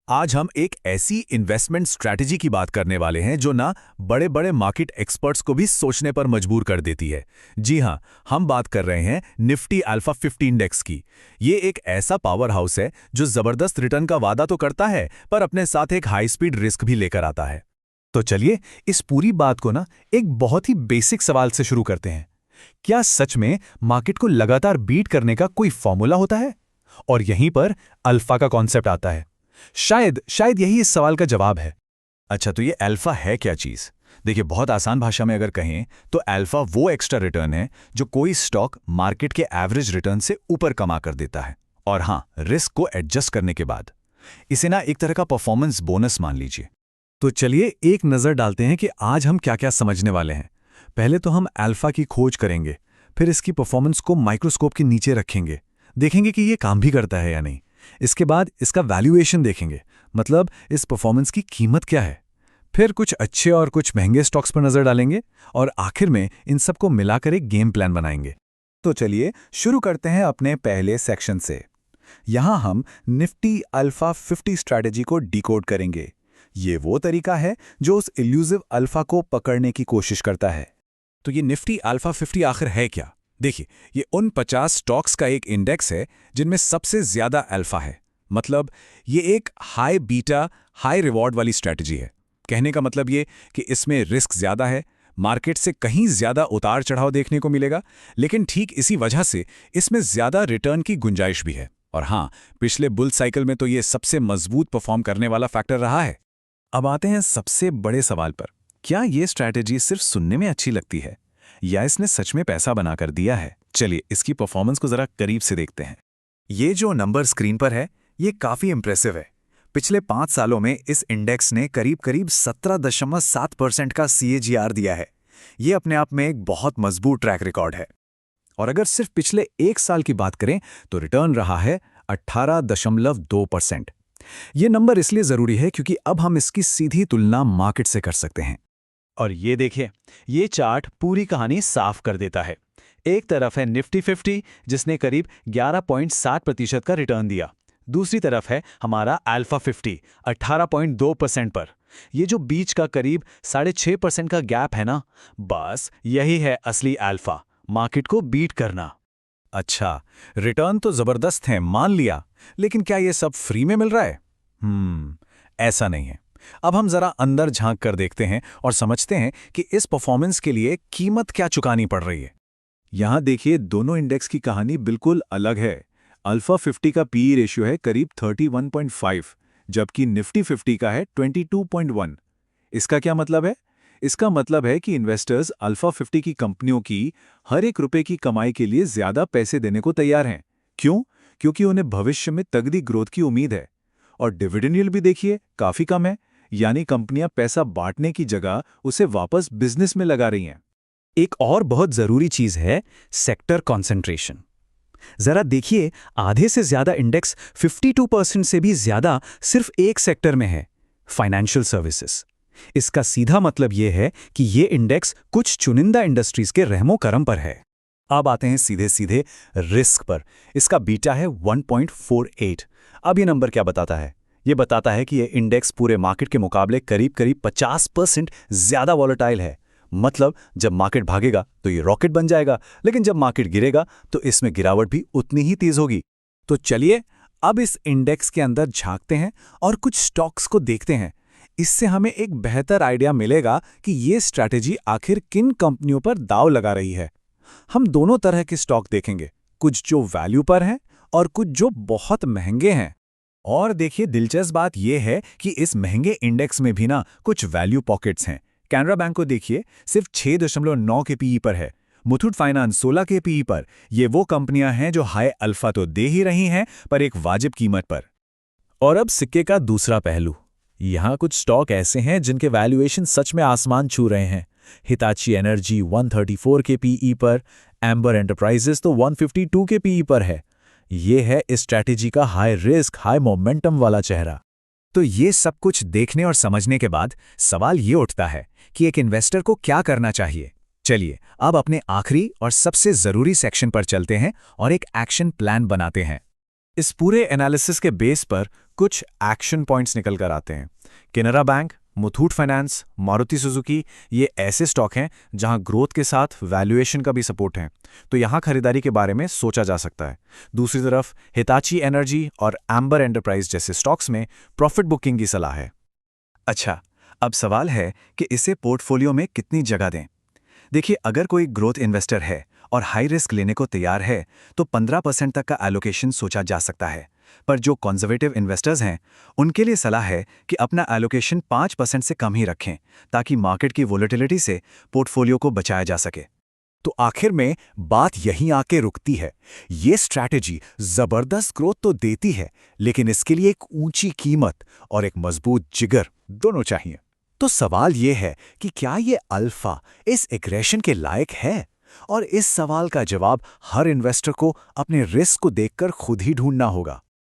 आज हम एक ऐसी इन्वेस्टमेंट स्ट्रैटेजी की बात करने वाले हैं जो ना बड़े बड़े मार्केट एक्सपर्ट्स को भी सोचने पर मजबूर कर देती है। जी हां, हम बात कर रहे हैं निफ्टी अल्फा 50 इंडेक्स की। ये एक ऐसा पावर हाउस है जो जबरदस्त रिटर्न का वादा तो करता है, पर अपने साथ एक हाई स्पीड रिस्क भी लेकर आता है। तो चलिए इस पूरी बात को ना एक बहुत ही बेसिक सवाल से शुरू करते हैं। क्या सच में मार्केट को लगातार बीट करने का कोई फॉर्मूला होता है? और यहीं पर अल्फा का कॉन्सेप्ट आता है। शायद यही इस सवाल का जवाब है। अच्छा, तो ये अल्फा है क्या चीज? देखिए, बहुत आसान भाषा में अगर कहें तो अल्फा वो एक्स्ट्रा रिटर्न है जो कोई स्टॉक मार्केट के एवरेज रिटर्न से ऊपर कमा कर देता है, और हां, रिस्क को एडजस्ट करने के बाद। इसे ना एक तरह का परफॉर्मेंस बोनस मान लीजिए। तो चलिए एक नजर डालते हैं कि आज हम क्या क्या समझने वाले हैं। पहले तो हम अल्फा की खोज करेंगे, फिर इसकी परफॉर्मेंस को माइक्रोस्कोप के नीचे रखेंगे, देखेंगे कि ये काम भी करता है या नहीं। इसके बाद इसका वैल्यूएशन देखेंगे, मतलब इस परफॉर्मेंस की कीमत क्या है। फिर कुछ अच्छे और कुछ महंगे स्टॉक्स पर नजर डालेंगे, और आखिर में इन सबको मिलाकर एक गेम प्लान बनाएंगे। तो चलिए शुरू करते हैं अपने पहले सेक्शन से। यहां हम निफ्टी अल्फा 50 स्ट्रैटेजी को डिकोड करेंगे। ये वो तरीका है जो उस इल्यूसिव अल्फा को पकड़ने की कोशिश करता है। तो ये निफ्टी अल्फा 50 आखिर है क्या? देखिए, ये उन 50 स्टॉक्स का एक इंडेक्स है जिनमें सबसे ज्यादा अल्फा है। मतलब ये एक हाई बीटा हाई रिवॉर्ड वाली स्ट्रैटेजी है। कहने का मतलब ये कि इसमें रिस्क ज्यादा है, मार्केट से कहीं ज्यादा उतार चढ़ाव देखने को मिलेगा, लेकिन ठीक इसी वजह से इसमें ज्यादा रिटर्न की गुंजाइश भी है। और हाँ, पिछले बुल साइकिल में तो ये सबसे मजबूत परफॉर्म करने वाला फैक्टर रहा है। अब आते हैं सबसे बड़े सवाल पर। क्या ये स्ट्रैटेजी सिर्फ सुनने में अच्छी लगती है, या इसने सच में पैसा बनाकर दिया है? चलिए इसकी परफॉर्मेंस को जरा करीब से देखते हैं। ये जो नंबर स्क्रीन पर है, ये काफी इंप्रेसिव है। पिछले 5 सालों में इस इंडेक्स ने करीब 17.7% का CAGR दिया है। ये अपने आप में एक बहुत मजबूत ट्रैक रिकॉर्ड है। और अगर सिर्फ पिछले 1 साल की बात करें तो रिटर्न रहा है 18.2%। ये नंबर इसलिए जरूरी है क्योंकि अब हम इसकी सीधी तुलना मार्केट से कर सकते हैं। और ये देखिए, ये चार्ट पूरी कहानी साफ कर देता है। एक तरफ है निफ्टी 50 जिसने करीब 11.7% का रिटर्न दिया। दूसरी तरफ है हमारा अल्फा 50 18.2% पर। ये जो बीच का करीब 6.5% का गैप है ना, बस यही है असली अल्फा, मार्केट को बीट करना। अच्छा, रिटर्न तो जबरदस्त है, मान लिया, लेकिन क्या ये सब फ्री में मिल रहा है? ऐसा नहीं है। अब हम जरा अंदर झांक कर देखते हैं और समझते हैं कि इस परफॉर्मेंस के लिए कीमत क्या चुकानी पड़ रही है। यहां देखिए, दोनों इंडेक्स की कहानी बिल्कुल अलग है। अल्फा 50 का पीई रेशियो है करीब 31.5, जबकि निफ्टी 50 का है 22.1। इसका क्या मतलब है? इसका मतलब है कि इन्वेस्टर्स अल्फा 50 की कंपनियों की हर एक रुपए की कमाई के लिए ज्यादा पैसे देने को तैयार हैं। क्यों? क्योंकि उन्हें भविष्य में तगड़ी ग्रोथ की उम्मीद है। और डिविडेंड यील्ड भी देखिए, काफी कम है। यानी कंपनियां पैसा बांटने की जगह उसे वापस बिजनेस में लगा रही हैं। एक और बहुत जरूरी चीज है सेक्टर कॉन्सेंट्रेशन। जरा देखिए, आधे से ज्यादा इंडेक्स 52% से भी ज्यादा सिर्फ एक सेक्टर में है, फाइनेंशियल सर्विसेज। इसका सीधा मतलब यह है कि यह इंडेक्स कुछ चुनिंदा इंडस्ट्रीज के रहमो करम पर है। अब आते हैं सीधे सीधे रिस्क पर। इसका बीटा है 1.48। अब ये नंबर क्या बताता है? ये बताता है कि ये इंडेक्स पूरे मार्केट के मुकाबले करीब 50% ज्यादा वॉलेटाइल है। मतलब जब मार्केट भागेगा तो ये रॉकेट बन जाएगा, लेकिन जब मार्केट गिरेगा तो इसमें गिरावट भी उतनी ही तेज होगी। तो चलिए अब इस इंडेक्स के अंदर झांकते हैं और कुछ स्टॉक्स को देखते हैं। इससे हमें एक बेहतर आइडिया मिलेगा कि ये स्ट्रैटेजी आखिर किन कंपनियों पर दांव लगा रही है। हम दोनों तरह के स्टॉक देखेंगे, कुछ जो वैल्यू पर हैं और कुछ जो बहुत महंगे हैं। और देखिए, दिलचस्प बात यह है कि इस महंगे इंडेक्स में भी ना कुछ वैल्यू पॉकेट्स हैं। कैनरा बैंक को देखिए, सिर्फ 6.9 के पीई पर है। मुथूट फाइनेंस 16 के पीई पर। ये वो कंपनियां हैं जो हाई अल्फा तो दे ही रही हैं, पर एक वाजिब कीमत पर। और अब सिक्के का दूसरा पहलू। यहां कुछ स्टॉक ऐसे हैं जिनके वैल्यूएशन सच में आसमान छू रहे हैं। हिताची एनर्जी 134 के पीई पर, एम्बर एंटरप्राइजेस तो 152 के पीई पर है। ये है इस स्ट्रैटेजी का हाई रिस्क हाई मोमेंटम वाला चेहरा। तो ये सब कुछ देखने और समझने के बाद सवाल ये उठता है कि एक इन्वेस्टर को क्या करना चाहिए। चलिए अब अपने आखिरी और सबसे जरूरी सेक्शन पर चलते हैं और एक एक्शन प्लान बनाते हैं। इस पूरे एनालिसिस के बेस पर कुछ एक्शन पॉइंट्स निकल कर आते हैं। Canara bank, Muthoot finance, Maruti Suzuki, ये ऐसे स्टॉक हैं जहां ग्रोथ के साथ वैल्यूएशन का भी सपोर्ट है, तो यहां खरीदारी के बारे में सोचा जा सकता है। दूसरी तरफ हिताची एनर्जी और एम्बर एंटरप्राइज जैसे स्टॉक्स में प्रॉफिट बुकिंग की सलाह है। अच्छा, अब सवाल है कि इसे पोर्टफोलियो में कितनी जगह दें। देखिए, अगर कोई ग्रोथ इन्वेस्टर है और हाई रिस्क लेने को तैयार है तो 15% तक का एलोकेशन सोचा जा सकता है। पर जो कंजर्वेटिव इन्वेस्टर्स हैं, उनके लिए सलाह है कि अपना एलोकेशन 5% से कम ही रखें, ताकि मार्केट की वोलेटिलिटी से पोर्टफोलियो को बचाया जा सके। तो आखिर में बात यहीं आके रुकती है। ये स्ट्रैटेजी जबरदस्त ग्रोथ तो देती है, लेकिन इसके लिए एक ऊंची कीमत और एक मजबूत जिगर दोनों चाहिए। तो सवाल ये है कि क्या ये अल्फा इस एग्रेशन के लायक है? और इस सवाल का जवाब हर इन्वेस्टर को अपने रिस्क को देखकर खुद ही ढूंढना होगा।